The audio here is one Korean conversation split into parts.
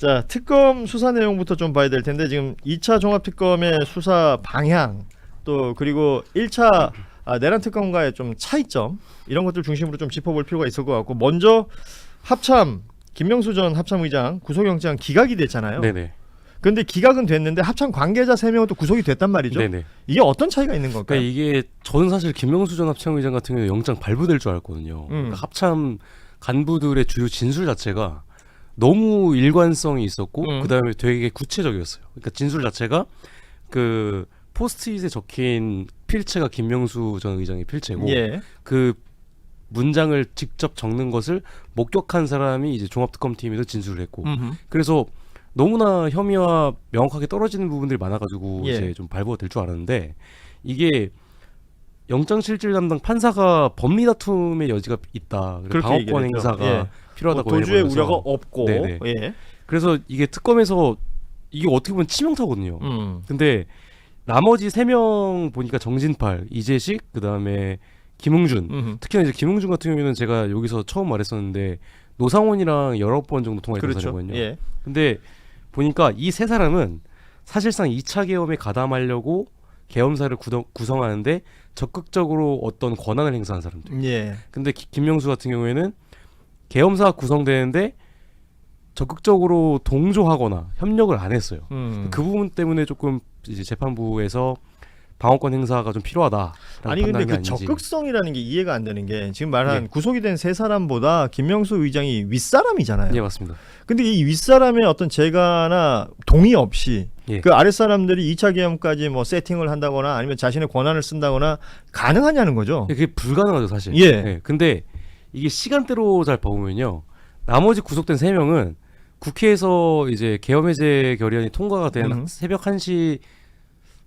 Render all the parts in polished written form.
자, 특검 수사 내용부터 좀 봐야 될 텐데 지금 2차 종합특검의 수사 방향 또 그리고 1차 내란 특검과의 좀 차이점 이런 것들 중심으로 좀 짚어볼 필요가 있을 것 같고 먼저 합참 김명수 전 합참의장 구속영장 기각이 됐잖아요. 네네. 그런데 기각은 됐는데 합참 관계자 3명은 또 구속이 됐단 말이죠. 네네. 이게 어떤 차이가 있는 걸까요? 그러니까 이게 저는 사실 김명수 전 합참의장 같은 경우에 영장 발부될 줄 알았거든요. 그러니까 합참 간부들의 주요 진술 자체가 너무 일관성이 있었고 그다음에 되게 구체적이었어요. 그러니까 진술 자체가 그 포스트잇에 적힌 필체가 김명수 전 의장의 필체고 예. 그 문장을 직접 적는 것을 목격한 사람이 이제 종합특검팀에서 진술을 했고 그래서 너무나 혐의와 명확하게 떨어지는 부분들이 많아가지고 예. 이제 좀 발부가 될 줄 알았는데 이게 영장실질 담당 판사가 법리 다툼의 여지가 있다. 방어권 행사가 예. 필요하다고 도주의 해버려서. 우려가 없고. 네네. 예. 그래서 이게 특검에서 이게 어떻게 보면 치명타거든요. 근데 나머지 3명 보니까 정진팔, 이재식, 그다음에 김웅준. 특히나 이제 김웅준 같은 경우에는 제가 여기서 처음 말했었는데 노상원이랑 여러 번 정도 통화했던 그렇죠. 사람이거든요. 예. 근데 보니까 이 세 사람은 사실상 2차 계엄에 가담하려고 계엄사를 구성하는데 적극적으로 어떤 권한을 행사한 사람들. 예. 근데 김명수 같은 경우에는 계엄사가 구성되는데 적극적으로 동조하거나 협력을 안 했어요. 그 부분 때문에 조금 이제 재판부에서 방어권 행사가 좀 필요하다. 아니 근데 그 적극성이라는 게 이해가 안 되는 게 지금 말한 예. 구속이 된 세 사람보다 김명수 의장이 윗사람이잖아요. 예, 맞습니다. 근데 이 윗사람의 어떤 재가나 동의 없이 예. 그 아랫사람들이 2차 계엄까지 뭐 세팅을 한다거나 아니면 자신의 권한을 쓴다거나 가능하냐는 거죠. 그게 불가능하죠, 사실. 예. 근데 이게 시간대로 잘 보면요. 나머지 구속된 3명은 국회에서 이제 계엄 해제 결의안이 통과가 된 새벽 1시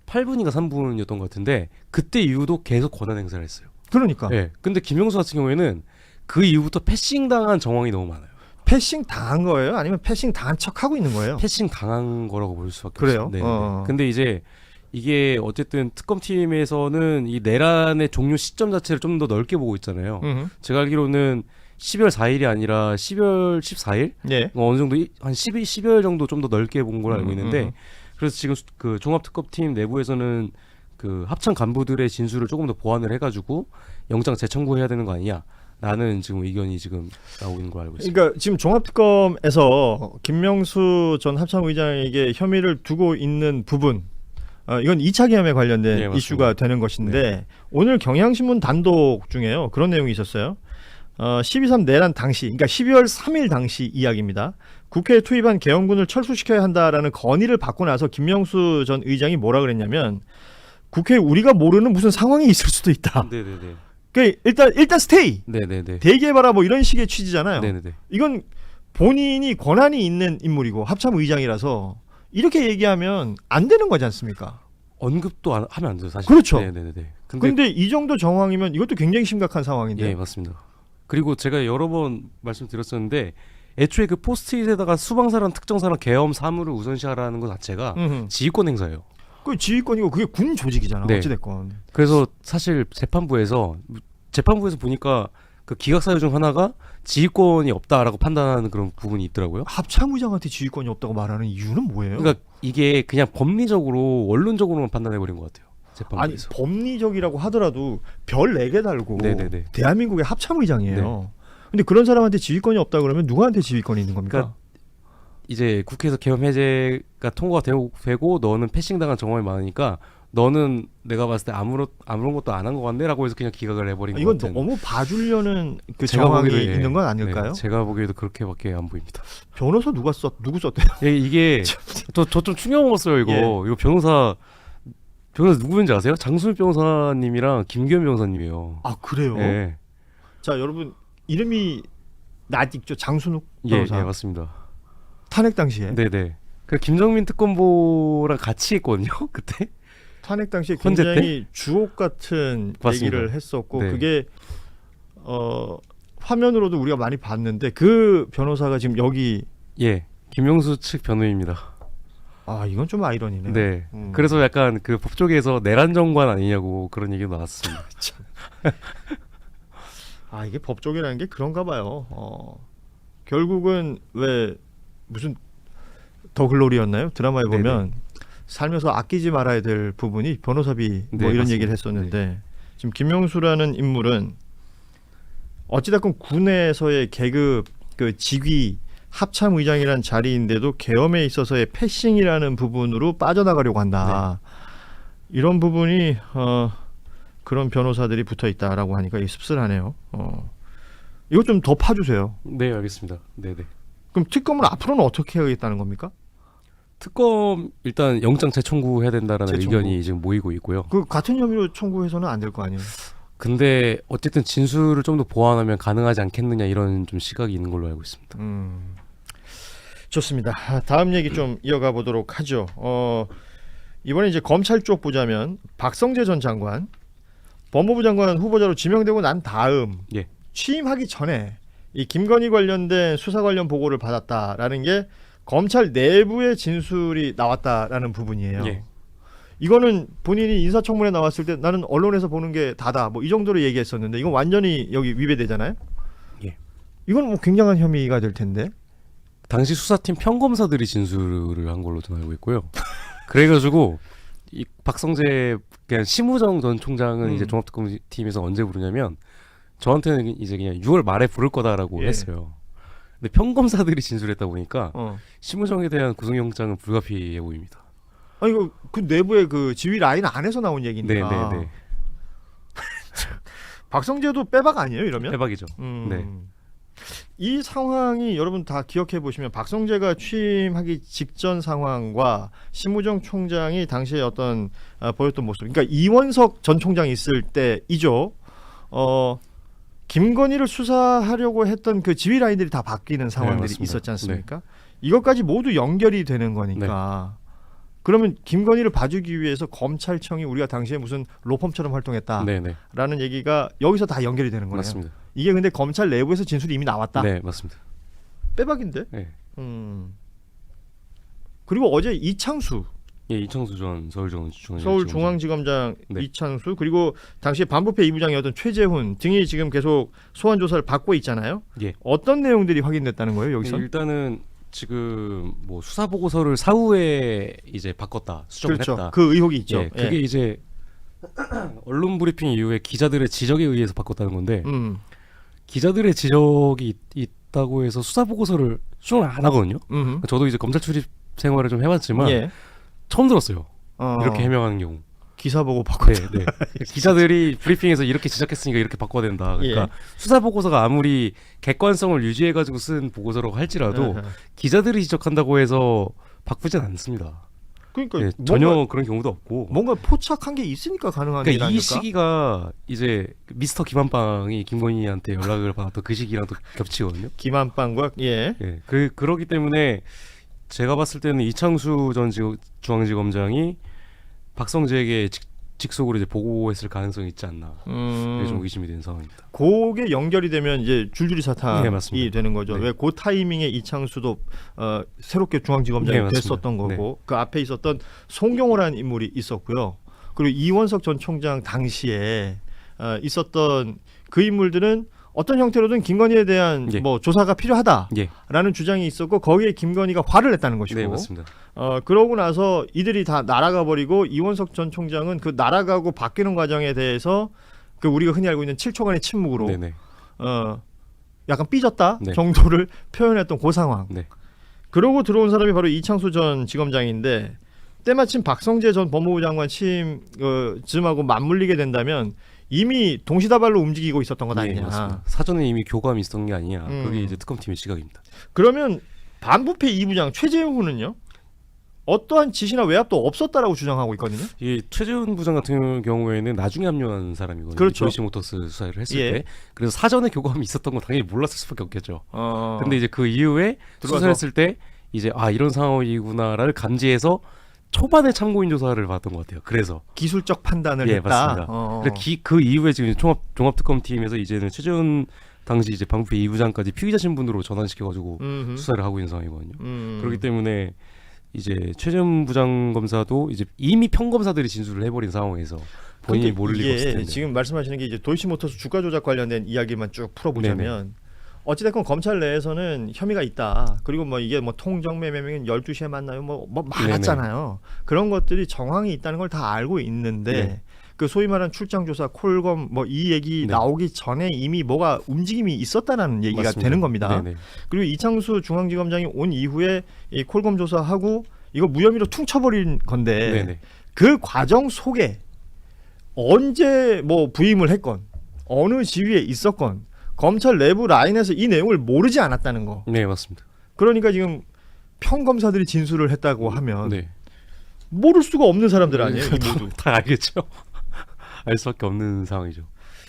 8분인가 3분이었던 것 같은데 그때 이후도 계속 권한 행사를 했어요. 그러니까. 예. 근데 김명수 같은 경우에는 그 이후부터 패싱 당한 정황이 너무 많아요. 패싱 당한 거예요? 아니면 패싱 당한 척 하고 있는 거예요? 패싱 당한 거라고 볼 수밖에 그래요? 없어요. 네. 근데 이제 이게 어쨌든 특검팀에서는 이 내란의 종료 시점 자체를 좀 더 넓게 보고 있잖아요. 제가 알기로는 12월 4일이 아니라 12월 14일? 예. 어느 정도 한 12월 정도 좀 더 넓게 본 걸로 알고 있는데 그래서 지금 그 종합특검팀 내부에서는 그 합참 간부들의 진술을 조금 더 보완을 해가지고 영장 재청구해야 되는 거 아니냐? 라는 지금 의견이 지금 나오고 있는 걸 알고 있습니다. 그러니까 지금 종합특검에서 김명수 전 합참의장에게 혐의를 두고 있는 부분 이건 2차 계엄에 관련된 네, 이슈가 되는 것인데 네. 오늘 경향신문 단독 중에요. 그런 내용이 있었어요. 12.3 내란 당시 그러니까 12월 3일 당시 이야기입니다. 국회에 투입한 계엄군을 철수시켜야 한다라는 건의를 받고 나서 김명수 전 의장이 뭐라 그랬냐면 국회에 우리가 모르는 무슨 상황이 있을 수도 있다. 네네네. 그러니까 일단 스테이. 네네네. 대기해봐라 뭐 이런 식의 취지잖아요. 네네네. 이건 본인이 권한이 있는 인물이고 합참의장이라서 이렇게 얘기하면 안 되는 거지 않습니까? 언급도 하면 안 돼요, 사실. 그렇죠. 네네네. 근데 이 정도 정황이면 이것도 굉장히 심각한 상황인데. 예, 맞습니다. 그리고 제가 여러 번 말씀드렸었는데 애초에 그 포스트잇에다가 수방사랑 특정사랑 계엄 사무를 우선시하라는 것 자체가 지휘권 행사예요. 그 지휘권이고 그게 군 조직이잖아. 네. 어찌됐건. 그래서 사실 재판부에서 보니까 그 기각 사유 중 하나가 지휘권이 없다라고 판단하는 그런 부분이 있더라고요. 합참의장한테 지휘권이 없다고 말하는 이유는 뭐예요? 그러니까 이게 그냥 법리적으로 원론적으로만 판단해버린 것 같아요. 아니 재판부에서. 법리적이라고 하더라도 별 4개 달고 네네네. 대한민국의 합참의장이에요. 근데 그런 사람한테 지휘권이 없다 그러면 누구한테 지휘권이 있는 겁니까? 그러니까 이제 국회에서 계엄 해제가 통과가 되고 너는 패싱 당한 정황이 많으니까 너는 내가 봤을 때 아무런 것도 안 한 것 같네라고 해서 그냥 기각을 해버린 것 이건 같은. 너무 봐주려는 그 제가 정황이 보기에도, 있는 건 아닐까요? 네, 제가 보기에도 그렇게밖에 안 보입니다. 변호사 누구 썼대요? 이게 저 좀 충격 먹었어요 이거. 예. 이거 변호사 누구인지 아세요? 장순일 변호사님이랑 김기현 변호사님이에요. 아 그래요? 예. 자 여러분 이름이 낯익죠? 장순욱 예, 변호사. 예, 맞습니다. 탄핵 당시에. 네네. 그 김정민 특검보랑 같이 했거든요 그때. 탄핵 당시에 헌재 굉장히 주옥 같은 맞습니다. 얘기를 했었고 네. 그게 화면으로도 우리가 많이 봤는데 그 변호사가 지금 여기 예, 김명수 측 변호인입니다. 아 이건 좀 아이러니네요. 네. 그래서 약간 그 법조계에서 내란 정관 아니냐고 그런 얘기가 나왔습니다. 아 이게 법조계라는 게 그런가 봐요. 결국은 왜 무슨 더 글로리였나요? 드라마에 네네. 보면 살면서 아끼지 말아야 될 부분이 변호사비 뭐 네, 이런 맞습니다. 얘기를 했었는데 지금 김명수라는 인물은 어찌됐건 군에서의 계급 그 직위 합참의장이라는 자리인데도 계엄에 있어서의 패싱이라는 부분으로 빠져나가려고 한다. 이런 부분이 그런 변호사들이 붙어 있다라고 하니까 이게 씁쓸하네요. 이거 좀 더 파주세요. 네, 알겠습니다. 네네. 그럼 특검은 앞으로는 어떻게 하겠다는 겁니까? 특검 일단 영장 재청구해야 된다라는 재청구. 의견이 지금 모이고 있고요. 그 같은 혐의로 청구해서는 안 될 거 아니에요? 근데 어쨌든 진술을 좀 더 보완하면 가능하지 않겠느냐 이런 좀 시각이 있는 걸로 알고 있습니다. 좋습니다. 다음 얘기 좀 이어가 보도록 하죠. 이번에 이제 검찰 쪽 보자면 박성재 전 장관 법무부 장관 후보자로 지명되고 난 다음 예. 취임하기 전에 이 김건희 관련된 수사 관련 보고를 받았다라는 게 검찰 내부의 진술이 나왔다라는 부분이에요. 예. 이거는 본인이 인사청문회 나왔을 때 나는 언론에서 보는 게 다다 뭐 이 정도로 얘기했었는데 이건 완전히 여기 위배되잖아요. 예. 이건 뭐 굉장한 혐의가 될 텐데. 당시 수사팀 평검사들이 진술을 한 걸로 저는 알고 있고요. 그래가지고 이 박성재 그냥 심우정 전 총장은 이제 종합특검팀에서 언제 부르냐면 저한테는 이제 그냥 6월 말에 부를 거다라고 예. 했어요. 근데 평검사들이 진술했다 보니까 어. 심우정에 대한 구속영장은 불가피해 보입니다. 아니 이거 그 내부의 그 지휘 라인 안에서 나온 얘기니까. 네네네. 박성재도 빼박 아니에요 이러면? 대박이죠. 네. 이 상황이 여러분 다 기억해 보시면 박성재가 취임하기 직전 상황과 심우정 총장이 당시에 어떤 보였던 모습. 그러니까 이원석 전 총장이 있을 때이죠. 김건희를 수사하려고 했던 그 지휘 라인들이 다 바뀌는 상황들이 맞습니다. 있었지 않습니까? 이것까지 모두 연결이 되는 거니까. 그러면 김건희를 봐주기 위해서 검찰청이 우리가 당시에 무슨 로펌처럼 활동했다라는 네네. 얘기가 여기서 다 연결이 되는 거예요. 맞습니다. 이게 근데 검찰 내부에서 진술이 이미 나왔다. 네, 맞습니다. 빼박인데. 네. 그리고 어제 이창수 예, 이창수 전 서울중앙지검장 네. 이창수 그리고 당시 반부패 2부장이었던 최재훈 등이 지금 계속 소환 조사를 받고 있잖아요. 예. 어떤 내용들이 확인됐다는 거예요 여기서? 일단은 지금 뭐 수사 보고서를 사후에 이제 바꿨다, 수정을 그렇죠. 했다. 그 의혹이 있죠. 예, 그게 이제 언론 브리핑 이후에 기자들의 지적에 의해서 바꿨다는 건데 기자들의 지적이 있다고 해서 수사 보고서를 수정을 안 하거든요. 저도 이제 검찰 출입 생활을 좀 해봤지만 예. 처음 들었어요. 어. 이렇게 해명하는 경우. 기사 보고 바꿨다. 네, 네. 기자들이 브리핑에서 이렇게 지적했으니까 이렇게 바꿔야 된다. 그러니까 예. 수사 보고서가 아무리 객관성을 유지해가지고 쓴 보고서라고 할지라도 기자들이 지적한다고 해서 바꾸진 않습니다. 그러니까 네, 전혀 그런 경우도 없고. 뭔가 포착한 게 있으니까 가능한 그러니까 일이 이 아닐까? 시기가 이제 미스터 김한방이 김건희한테 연락을 받았던 그 시기랑 또 겹치거든요. 김한빵과 예. 예, 그러기 때문에 제가 봤을 때는 이창수 전 중앙지검장이 박성재에게 직속으로 이제 보고했을 가능성이 있지 않나. 그게 좀 의심이 되는 상황입니다. 그게 연결이 되면 이제 줄줄이 사탕이 네, 맞습니다. 되는 거죠. 네. 왜 그 타이밍에 이창수도 새롭게 중앙지검장이 네, 맞습니다. 됐었던 거고 그 앞에 있었던 송경호라는 인물이 있었고요. 그리고 이원석 전 총장 당시에 있었던 그 인물들은 어떤 형태로든 김건희에 대한 예. 뭐 조사가 필요하다라는 예. 주장이 있었고 거기에 김건희가 화를 냈다는 것이고 네, 맞습니다. 그러고 나서 이들이 다 날아가 버리고 이원석 전 총장은 그 날아가고 바뀌는 과정에 대해서 그 우리가 흔히 알고 있는 7초간의 침묵으로 네네. 약간 삐졌다 네. 정도를 표현했던 그 상황. 네. 그러고 들어온 사람이 바로 이창수 전 지검장인데 때마침 박성재 전 법무부 장관 취임 즈음하고 맞물리게 된다면 이미 동시다발로 움직이고 있었던 것 네, 아니냐. 맞습니다. 사전에 이미 교감이 있었던 게 아니냐. 그게 이제 특검팀의 시각입니다. 그러면 반부패 2부장 최재훈은요? 어떠한 지시나 외압도 없었다라고 주장하고 있거든요. 이 최재훈 부장 같은 경우에는 나중에 합류한 사람이거든요. 그렇죠. 도이치모터스 수사를 했을 예. 때. 그래서 사전에 교감이 있었던 건 당연히 몰랐을 수밖에 없겠죠. 근데 근데 이제 그 이후에 들어와서? 수사를 했을 때 이제 이런 상황이구나를 감지해서 초반에 참고인 조사를 받았던 것 같아요. 그래서 기술적 판단을 예, 했다. 맞습니다. 그 이후에 지금 종합특검팀에서 이제는 최재훈 당시 이제 방부패 2부장까지 피의자 신분으로 전환시켜가지고 수사를 하고 있는 상황이거든요. 그렇기 때문에 이제 최재훈 부장검사도 이제 이미 평검사들이 진술을 해버린 상황에서 본인이 모를 리가 없을 텐데. 지금 말씀하시는 게 이제 도이치모터스 주가 조작 관련된 이야기만 쭉 풀어보자면 어찌됐건 검찰 내에서는 혐의가 있다. 그리고 뭐 이게 뭐 통정매매면 12시에 만나요. 뭐 많았잖아요. 그런 것들이 정황이 있다는 걸 다 알고 있는데 네. 그 소위 말하는 출장조사, 콜검 뭐 이 얘기 네. 나오기 전에 이미 뭐가 움직임이 있었다는 얘기가 맞습니다. 되는 겁니다. 네네. 그리고 이창수 중앙지검장이 온 이후에 이 콜검 조사하고 이거 무혐의로 퉁쳐버린 건데 네네. 그 과정 속에 언제 뭐 부임을 했건 어느 지위에 있었건 검찰 내부 라인에서 이 내용을 모르지 않았다는 거. 네, 맞습니다. 그러니까 지금 평검사들이 진술을 했다고 하면 네. 모를 수가 없는 사람들 아니에요, 이 모두. 다 알겠죠. 알 수밖에 없는 상황이죠.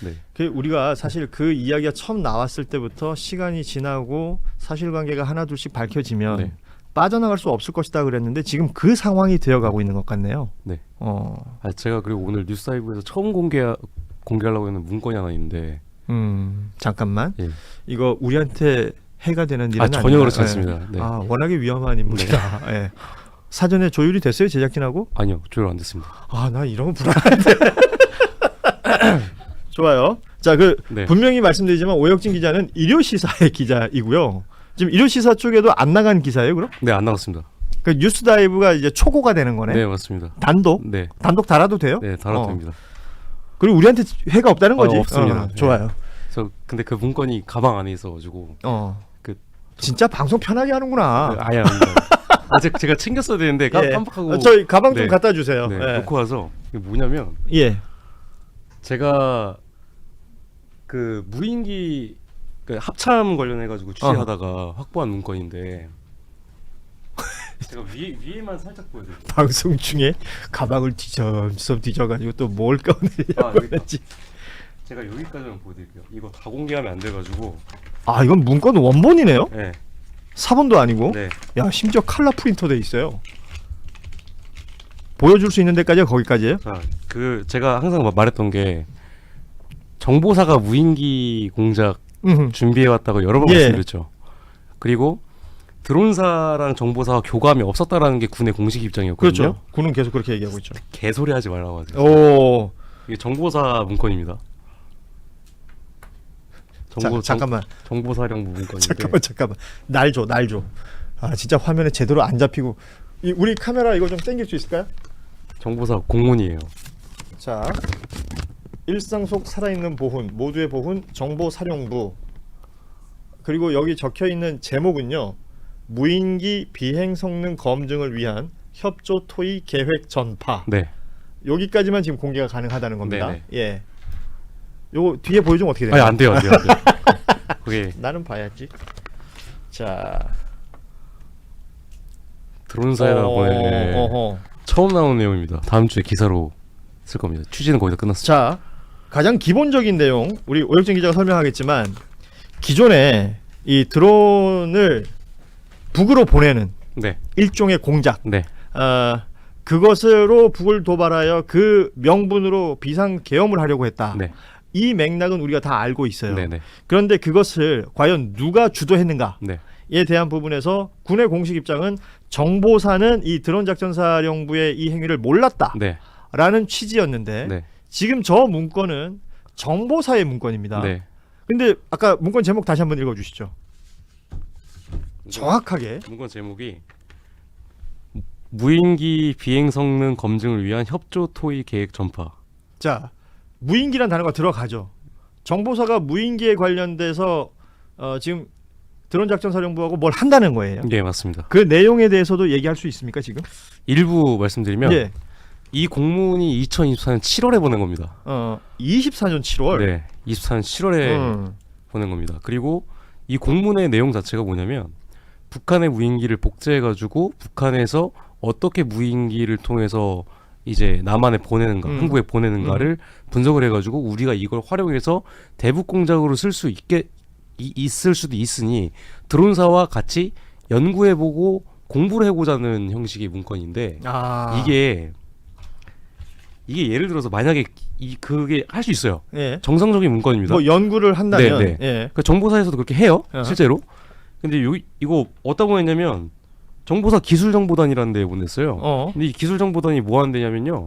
네. 그 우리가 사실 그 이야기가 처음 나왔을 때부터 시간이 지나고 사실관계가 하나둘씩 밝혀지면 네. 빠져나갈 수 없을 것이다 그랬는데 지금 그 상황이 되어가고 있는 것 같네요. 네. 제가 그리고 오늘 뉴스라이브에서 처음 공개하려고 했는 문건이 하나 있는데. 잠깐만. 예. 이거 우리한테 해가 되는 일은 전혀 아닌가요? 그렇지 않습니다. 네. 워낙에 위험한 인물이다. 예. 사전에 조율이 됐어요, 제작진하고? 아니요, 조율 안 됐습니다. 나 이러면 불안한데. 좋아요. 자, 네. 분명히 말씀드리지만 오혁진 기자는 일요시사의 기자이고요. 지금 일요시사 쪽에도 안 나간 기사예요, 그럼? 네, 안 나왔습니다. 그 뉴스다이브가 이제 초고가 되는 거네. 네, 맞습니다. 단독? 네. 단독 달아도 돼요? 네, 달아도 됩니다. 그리고 우리한테 회가 없다는 거지? 없습니다. 좋아요. 근데 그 문건이 가방 안에 있어가지고. 진짜 방송 편하게 하는구나. 아예 아닙니다. 제가 챙겼어야 되는데 깜빡하고. 저희 가방 좀 네. 갖다 주세요. 네, 예. 놓고 와서 이게 뭐냐면 제가 그 무인기 그 합참 관련해 가지고 취재하다가 확보한 문건인데 제가 위에만 살짝 보여드릴게요. 방송 중에 가방을 뒤적뒤적 뒤져가지고 또 뭘 꺼내려고 여기 있다. 했지. 제가 여기까지만 보여드릴게요. 이거 다 공개하면 안 돼가지고. 이건 문건 원본이네요? 네. 사본도 아니고? 네. 야, 심지어 칼라 프린터 돼 있어요. 보여줄 수 있는 데까지가 거기까지예요? 자, 제가 항상 말했던 게 정보사가 무인기 공작 준비해 왔다고 여러 번 말씀드렸죠. 그리고 드론사랑 정보사와 교감이 없었다라는 게 군의 공식 입장이었거든요. 그렇죠. 군은 계속 그렇게 얘기하고 있죠. 개소리 하지 말라고 하세요. 오. 이게 정보사 문건입니다. 잠깐만. 정보사령부 문건인데. 잠깐만. 날 줘. 진짜 화면에 제대로 안 잡히고. 우리 카메라 이거 좀 당길 수 있을까요? 정보사 공문이에요. 자, 일상 속 살아있는 보훈, 모두의 보훈, 정보사령부. 그리고 여기 적혀있는 제목은요, 무인기 비행 성능 검증을 위한 협조 토의 계획 전파. 네. 여기까지만 지금 공개가 가능하다는 겁니다. 네네. 예. 요거 뒤에 보여주면 어떻게 돼요? 안 돼요. 그게 나는 봐야지. 자, 드론사에다 보내 처음 나온 내용입니다. 다음 주에 기사로 쓸 겁니다. 취재는 거의 다 끝났습니다. 자, 가장 기본적인 내용 우리 오혁진 기자가 설명하겠지만 기존에 이 드론을 북으로 보내는 네. 일종의 공작. 네. 그것으로 북을 도발하여 그 명분으로 비상 계엄을 하려고 했다. 네. 이 맥락은 우리가 다 알고 있어요. 네네. 그런데 그것을 과연 누가 주도했는가에 네. 대한 부분에서 군의 공식 입장은 정보사는 이 드론 작전사령부의 이 행위를 몰랐다라는 네. 취지였는데 네. 지금 저 문건은 정보사의 문건입니다. 네. 근데 아까 문건 제목 다시 한번 읽어주시죠. 정확하게. 문건 제목이 무인기 비행 성능 검증을 위한 협조 토의 계획 전파. 자, 무인기란 단어가 들어가죠. 정보사가 무인기에 관련돼서 지금 드론 작전사령부하고 뭘 한다는 거예요. 네, 맞습니다. 그 내용에 대해서도 얘기할 수 있습니까 지금? 일부 말씀드리면 이 공문이 2024년 7월에 보낸 겁니다. 24년 7월. 네, 24년 7월에 보낸 겁니다. 그리고 이 공문의 내용 자체가 뭐냐면 북한의 무인기를 복제해가지고 북한에서 어떻게 무인기를 통해서 이제 남한에 보내는가, 한국에 보내는가를 분석을 해가지고 우리가 이걸 활용해서 대북 공작으로 쓸 수 있을 수도 있으니 드론사와 같이 연구해보고 공부를 해보자는 형식의 문건인데 이게 예를 들어서 만약에 그게 할 수 있어요. 정상적인 문건입니다. 뭐 연구를 한다면. 그러니까 정보사에서도 그렇게 해요, 실제로. 근데 이거 어디다 보냈냐면 정보사 기술정보단이라는 데에 보냈어요. 근데 이 기술정보단이 뭐 하는 데냐면요,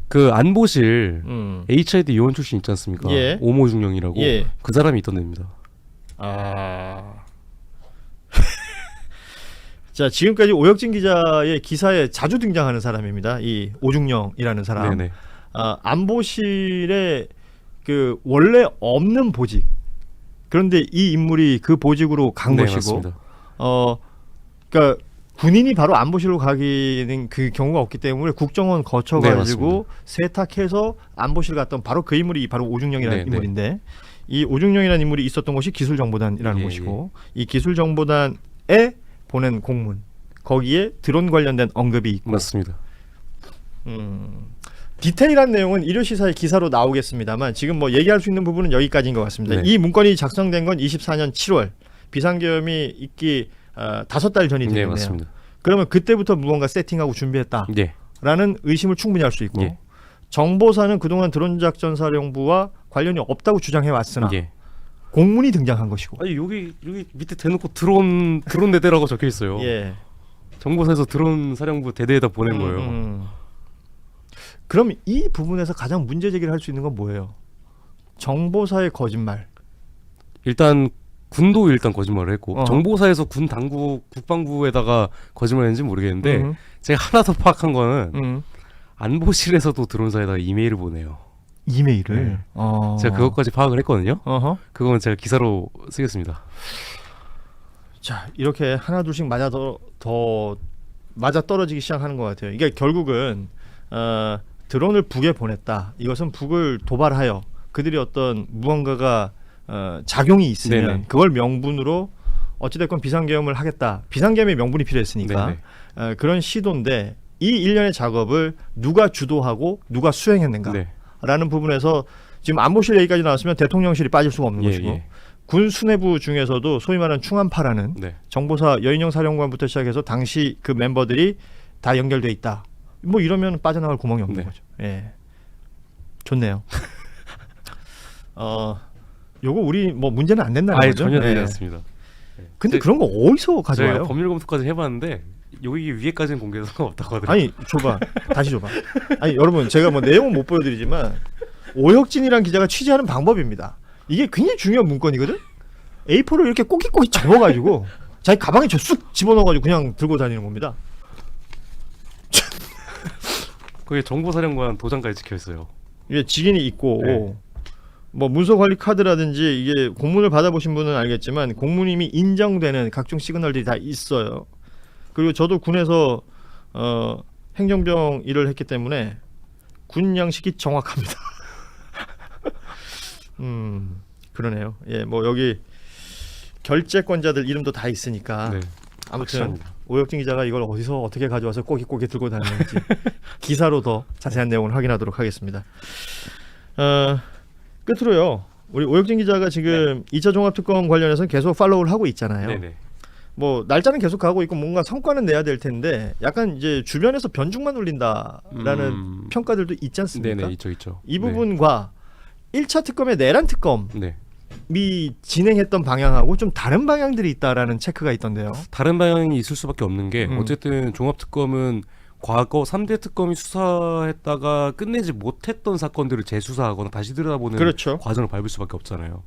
그 안보실 HID 요원 출신 있지 않습니까? 오모중령이라고 그 사람이 있던 데입니다. 자, 지금까지 오혁진 기자의 기사에 자주 등장하는 사람입니다. 이 오중영이라는 사람. 네네. 안보실에 그 원래 없는 보직. 그런데 이 인물이 그 보직으로 간 네, 것이고, 맞습니다. 그러니까 군인이 바로 안보실로 가기는 그 경우가 없기 때문에 국정원 거쳐가지고 네, 세탁해서 안보실 갔던 바로 그 인물이 바로 오중영이라는 네, 인물인데, 이 오중영이라는 인물이 있었던 곳이 기술정보단이라는 예, 곳이고, 이 기술정보단에 보낸 공문, 거기에 드론 관련된 언급이 있고, 맞습니다. 디테일한 내용은 일요시사의 기사로 나오겠습니다만 지금 뭐 얘기할 수 있는 부분은 여기까지인 것 같습니다. 네. 이 문건이 작성된 건 24년 7월 비상계엄이 있기 5달 전이 네, 되는데요. 맞습니다. 그러면 그때부터 무언가 세팅하고 준비했다라는 예. 의심을 충분히 할 수 있고, 예. 정보사는 그동안 드론작전사령부와 관련이 없다고 주장해 왔으나 예. 공문이 등장한 것이고. 아니 여기 밑에 대놓고 드론 대대라고 적혀 있어요. 예. 정보사에서 드론 사령부 대대에다 보낸 거예요. 그럼 이 부분에서 가장 문제 제기를 할 수 있는 건 뭐예요? 정보사의 거짓말. 일단 군도 거짓말을 했고, 어허. 정보사에서 군 당국 국방부에다가 거짓말했는지 모르겠는데 제가 하나 더 파악한 거는 안보실에서도 드론사에다가 이메일을 보내요. 이메일을. 네. 제가 그것까지 파악을 했거든요. 그건 제가 기사로 쓰겠습니다. 자, 이렇게 하나 둘씩 더 맞아 떨어지기 시작하는 것 같아요. 이게 결국은 드론을 북에 보냈다. 이것은 북을 도발하여 그들이 어떤 무언가가 작용이 있으면 네네. 그걸 명분으로 어찌됐건 비상계엄을 하겠다. 비상계엄의 명분이 필요했으니까 그런 시도인데, 이 일련의 작업을 누가 주도하고 누가 수행했는가 네. 라는 부분에서 지금 안보실 얘기까지 나왔으면 대통령실이 빠질 수가 없는 예, 것이고, 예. 군 수뇌부 중에서도 소위 말하는 충안파라는 네. 정보사 여인영 사령관부터 시작해서 당시 그 멤버들이 다 연결돼 있다. 뭐 이러면 빠져나갈 구멍이 없는 네. 거죠. 예, 좋네요. 요거 우리 뭐 문제는 안 된다는 아예 거죠? 전혀 되지 예. 않습니다. 근데 그런 거 어디서 제가 가져와요? 법률 검토까지 해봤는데 여기 위에까지는 공개가 없다고 하더라고요. 아니 줘봐, 다시 줘봐. 아니 여러분, 제가 뭐 내용은 못 보여드리지만 오혁진이란 기자가 취재하는 방법입니다. 이게 굉장히 중요한 문건이거든. A4를 이렇게 꼬깃꼬깃 접어가지고 자기 가방에 쑥 집어넣어가지고 그냥 들고 다니는 겁니다. 거기에 정보사령관 도장까지 찍혀 있어요. 이게 직인이 있고 네. 뭐 문서관리 카드라든지, 이게 공문을 받아보신 분은 알겠지만 공문이 이미 인정되는 각종 시그널들이 다 있어요. 그리고 저도 군에서 행정병 일을 했기 때문에 군 양식이 정확합니다. 그러네요. 예, 뭐 여기 결재권자들 이름도 다 있으니까. 네. 아무튼 확실합니다. 오혁진 기자가 이걸 어디서 어떻게 가져와서 꼬깃꼬깃 들고 다니는지 기사로 더 자세한 내용을 확인하도록 하겠습니다. 끝으로요, 우리 오혁진 기자가 지금 2차 종합특검 관련해서 계속 팔로우를 하고 있잖아요. 네네. 뭐 날짜는 계속 가고 있고 뭔가 성과는 내야 될 텐데 약간 이제 주변에서 변죽만 울린다라는 평가들도 있지 않습니까? 네네, 있죠. 이 부분과 1차 특검의 내란 특검이 네. 진행했던 방향하고 좀 다른 방향들이 있다라는 체크가 있던데요. 다른 방향이 있을 수밖에 없는 게 어쨌든 종합특검은 과거 3대 특검이 수사했다가 끝내지 못했던 사건들을 재수사하거나 다시 들여다보는 그렇죠. 과정을 밟을 수밖에 없잖아요.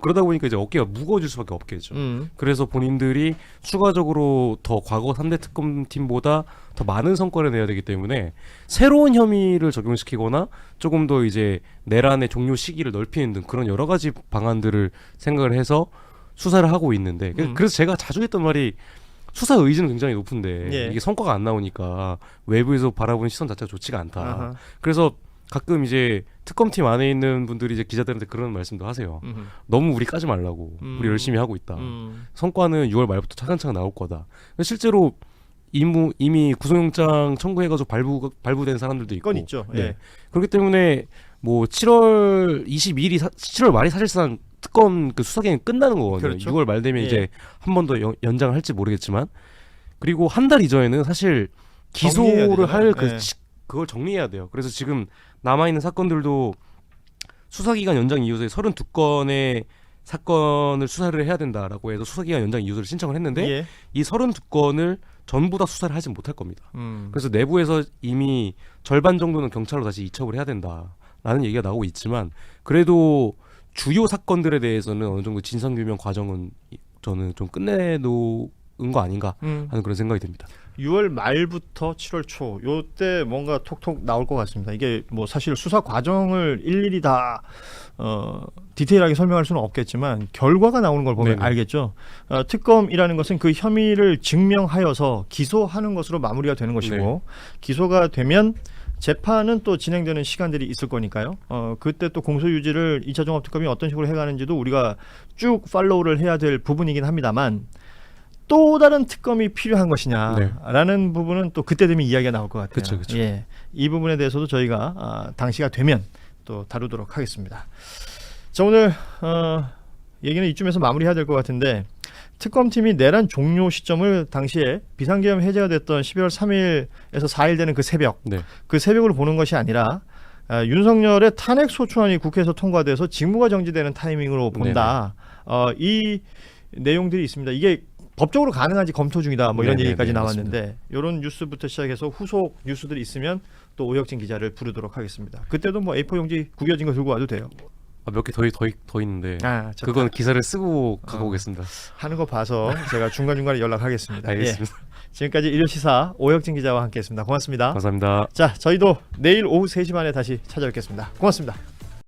그러다 보니까 이제 어깨가 무거워질 수밖에 없겠죠. 그래서 본인들이 추가적으로 더 과거 3대 특검팀보다 더 많은 성과를 내야 되기 때문에 새로운 혐의를 적용시키거나 조금 더 이제 내란의 종료 시기를 넓히는 등 그런 여러 가지 방안들을 생각을 해서 수사를 하고 있는데, 그래서 제가 자주 했던 말이 수사 의지는 굉장히 높은데 예. 이게 성과가 안 나오니까 외부에서 바라보는 시선 자체가 좋지가 않다. 아하. 그래서 가끔 이제 특검팀 안에 있는 분들이 이제 기자들한테 그런 말씀도 하세요. 너무 우리 까지 말라고. 우리 열심히 하고 있다. 성과는 6월 말부터 차근차근 나올 거다. 실제로 이미 구속영장 청구해가지고 발부된 사람들도 있고. 건 있죠. 네. 예. 그렇기 때문에 뭐 7월 22일이 7월 말이 사실상 특검 그 수사 기간이 끝나는 거거든요. 그렇죠. 6월 말 되면 예. 이제 한 번 더 연장을 할지 모르겠지만, 그리고 한 달 이전에는 사실 기소를 할 예. 그걸 정리해야 돼요. 그래서 지금 남아 있는 사건들도 수사 기간 연장 이유서에 32건의 사건을 수사를 해야 된다라고 해서 수사 기간 연장 이유서를 신청을 했는데 예. 이 32건을 전부 다 수사를 하지 못할 겁니다. 음. 그래서 내부에서 이미 절반 정도는 경찰로 다시 이첩을 해야 된다라는 얘기가 나오고 있지만, 그래도 주요 사건들에 대해서는 어느 정도 진상 규명 과정은 저는 좀 끝내놓은 거 아닌가 하는 그런 생각이 듭니다. 6월 말부터 7월 초 요때 뭔가 톡톡 나올 것 같습니다. 이게 뭐 사실 수사 과정을 일일이 다 디테일하게 설명할 수는 없겠지만 결과가 나오는 걸 보면 네네. 알겠죠. 특검이라는 것은 그 혐의를 증명하여서 기소하는 것으로 마무리가 되는 것이고 네. 기소가 되면 재판은 또 진행되는 시간들이 있을 거니까요. 그때 또 공소유지를 2차 종합특검이 어떤 식으로 해가는지도 우리가 쭉 팔로우를 해야 될 부분이긴 합니다만 또 다른 특검이 필요한 것이냐라는 부분은 또 그때 되면 이야기가 나올 것 같아요. 그쵸, 그쵸. 예, 이 부분에 대해서도 저희가 당시가 되면 또 다루도록 하겠습니다. 자, 오늘 얘기는 이쯤에서 마무리해야 될 것 같은데 특검팀이 내란 종료 시점을 당시에 비상계엄 해제가 됐던 12월 3일에서 4일 되는 그 새벽, 네. 그 새벽으로 보는 것이 아니라 윤석열의 탄핵 소추안이 국회에서 통과돼서 직무가 정지되는 타이밍으로 본다. 이 내용들이 있습니다. 이게 법적으로 가능한지 검토 중이다. 뭐 이런 네네네, 얘기까지 맞습니다. 나왔는데 이런 뉴스부터 시작해서 후속 뉴스들이 있으면 또 오혁진 기자를 부르도록 하겠습니다. 그때도 뭐 A4 용지 구겨진 거 들고 와도 돼요. 몇 개 더 있는데 좋다. 그건 기사를 쓰고 가고 오겠습니다. 하는 거 봐서 제가 중간중간에 연락하겠습니다. 알겠습니다. 지금까지 일요시사 오혁진 기자와 함께했습니다. 고맙습니다. 감사합니다. 자, 저희도 내일 오후 3시 반에 다시 찾아뵙겠습니다. 고맙습니다.